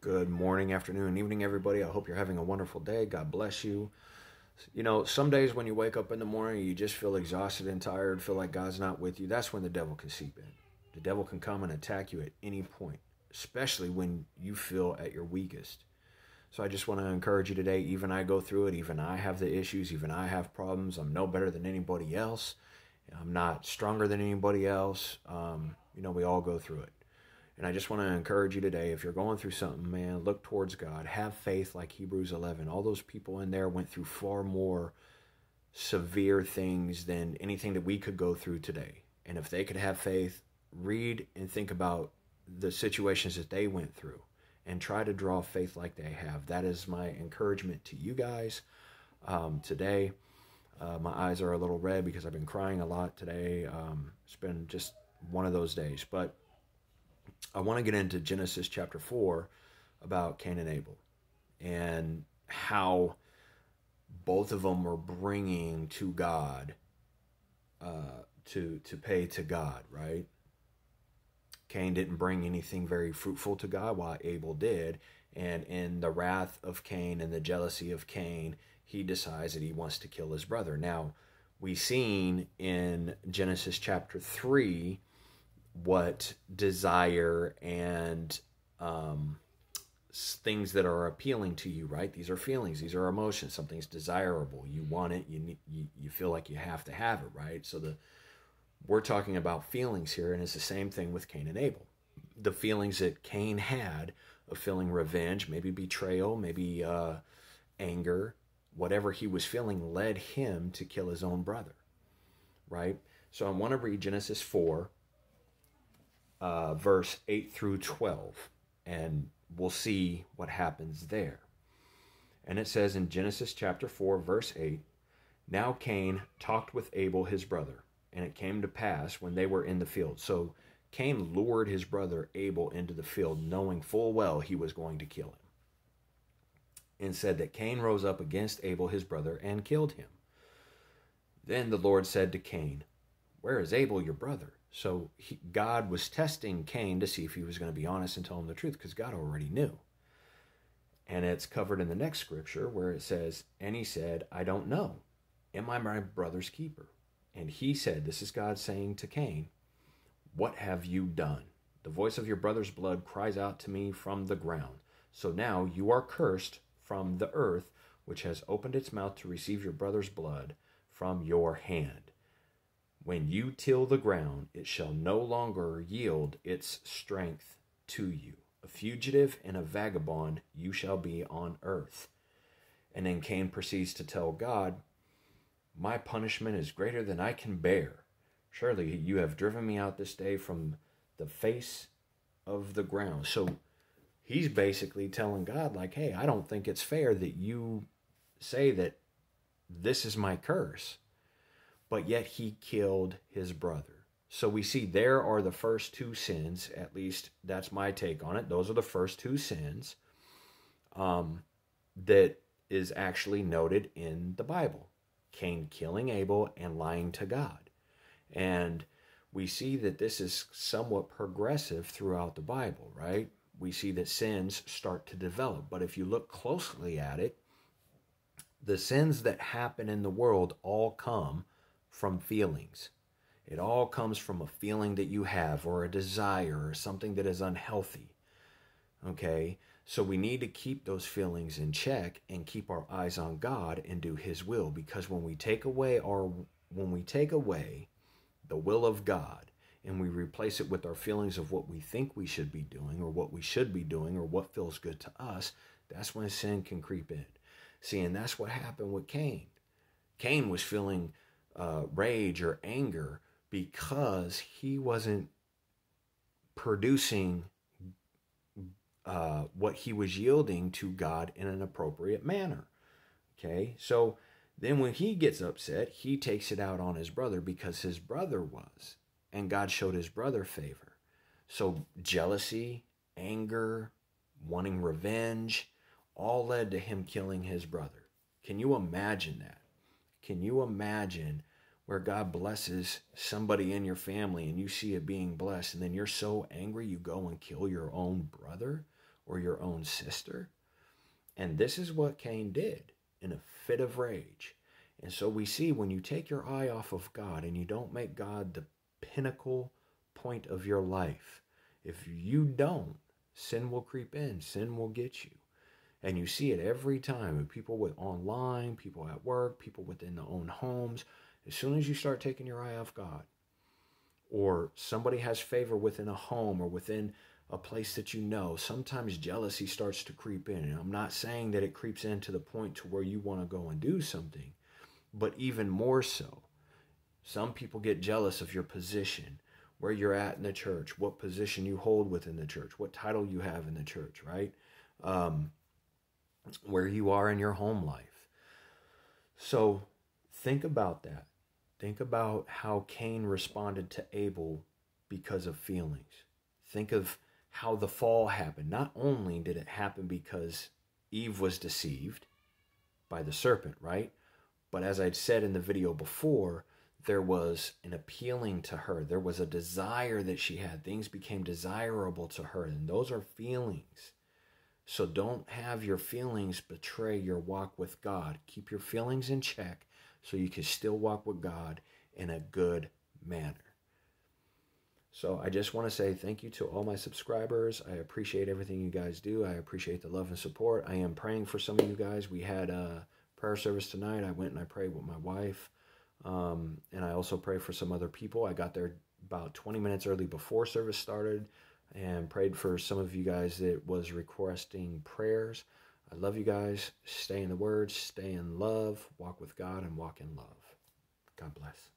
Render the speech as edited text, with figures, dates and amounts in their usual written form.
Good morning, afternoon, evening, everybody. I hope you're having a wonderful day. God bless you. You know, some days when you wake up in the morning, you just feel exhausted and tired, feel like God's not with you. That's when the devil can seep in. The devil can come and attack you at any point, especially when you feel at your weakest. So I just want to encourage you today. Even I go through it. Even I have the issues. Even I have problems. I'm no better than anybody else. I'm not stronger than anybody else. We all go through it. And I just want to encourage you today, if you're going through something, man, look towards God. Have faith like Hebrews 11. All those people in there went through far more severe things than anything that we could go through today. And if they could have faith, read and think about the situations that they went through and try to draw faith like they have. That is my encouragement to you guys today. My eyes are a little red because I've been crying a lot today. It's been just one of those days. But I want to get into Genesis chapter 4 about Cain and Abel and how both of them were bringing to God, to pay to God, right? Cain didn't bring anything very fruitful to God, while Abel did. And in the wrath of Cain and the jealousy of Cain, he decides that he wants to kill his brother. Now, we've seen in Genesis chapter 3 what desire and things that are appealing to you, right? These are feelings, these are emotions. Something's desirable, you want it, you feel like you have to have it, right? So we're talking about feelings here, and it's the same thing with Cain and Abel. The feelings that Cain had of feeling revenge, maybe betrayal, maybe anger, whatever he was feeling led him to kill his own brother, right? So I want to read Genesis 4, verse 8 through 12, and we'll see what happens there. And it says in Genesis chapter 4, verse 8, "Now Cain talked with Abel his brother, and it came to pass when they were in the field." So Cain lured his brother Abel into the field, knowing full well he was going to kill him, and said that Cain rose up against Abel his brother and killed him. Then the Lord said to Cain, "Where is Abel your brother?" So God was testing Cain to see if he was going to be honest and tell him the truth, because God already knew. And it's covered in the next scripture where it says, "And he said, I don't know. Am I my brother's keeper?" And he said, this is God saying to Cain, "What have you done? The voice of your brother's blood cries out to me from the ground. So now you are cursed from the earth, which has opened its mouth to receive your brother's blood from your hand. When you till the ground, it shall no longer yield its strength to you. A fugitive and a vagabond you shall be on earth." And then Cain proceeds to tell God, "My punishment is greater than I can bear. Surely you have driven me out this day from the face of the ground." So he's basically telling God, like, hey, I don't think it's fair that you say that this is my curse. But yet he killed his brother. So we see there are the first two sins, at least that's my take on it. Those are the first two sins that is actually noted in the Bible. Cain killing Abel and lying to God. And we see that this is somewhat progressive throughout the Bible, right? We see that sins start to develop. But if you look closely at it, the sins that happen in the world all come from feelings. It all comes from a feeling that you have, or a desire, or something that is unhealthy. Okay? So we need to keep those feelings in check and keep our eyes on God and do his will, because when we take away the will of God and we replace it with our feelings of what we think we should be doing, or what we should be doing, or what feels good to us, that's when sin can creep in. See, and that's what happened with Cain. Cain was feeling rage or anger because he wasn't producing what he was yielding to God in an appropriate manner. Okay, so then when he gets upset, he takes it out on his brother because his brother was, and God showed his brother favor. So jealousy, anger, wanting revenge, all led to him killing his brother. Can you imagine that? Can you imagine where God blesses somebody in your family and you see it being blessed, and then you're so angry you go and kill your own brother? or your own sister. And this is what Cain did in a fit of rage. And so we see when you take your eye off of God and you don't make God the pinnacle point of your life, if you don't, sin will creep in, sin will get you. And you see it every time with people with online, people at work, people within their own homes. As soon as you start taking your eye off God, or somebody has favor within a home or within a place that you know, sometimes jealousy starts to creep in. And I'm not saying that it creeps in to the point to where you want to go and do something, but even more so, some people get jealous of your position, where you're at in the church, what position you hold within the church, what title you have in the church, right? Where you are in your home life. So think about that. Think about how Cain responded to Abel because of feelings. Think of how the fall happened. Not only did it happen because Eve was deceived by the serpent, right? But as I'd said in the video before, there was an appealing to her. There was a desire that she had. Things became desirable to her, and those are feelings. So don't have your feelings betray your walk with God. Keep your feelings in check so you can still walk with God in a good manner. So I just want to say thank you to all my subscribers. I appreciate everything you guys do. I appreciate the love and support. I am praying for some of you guys. We had a prayer service tonight. I went and I prayed with my wife. And I also prayed for some other people. I got there about 20 minutes early before service started and prayed for some of you guys that was requesting prayers. I love you guys. Stay in the Word, stay in love, walk with God, and walk in love. God bless.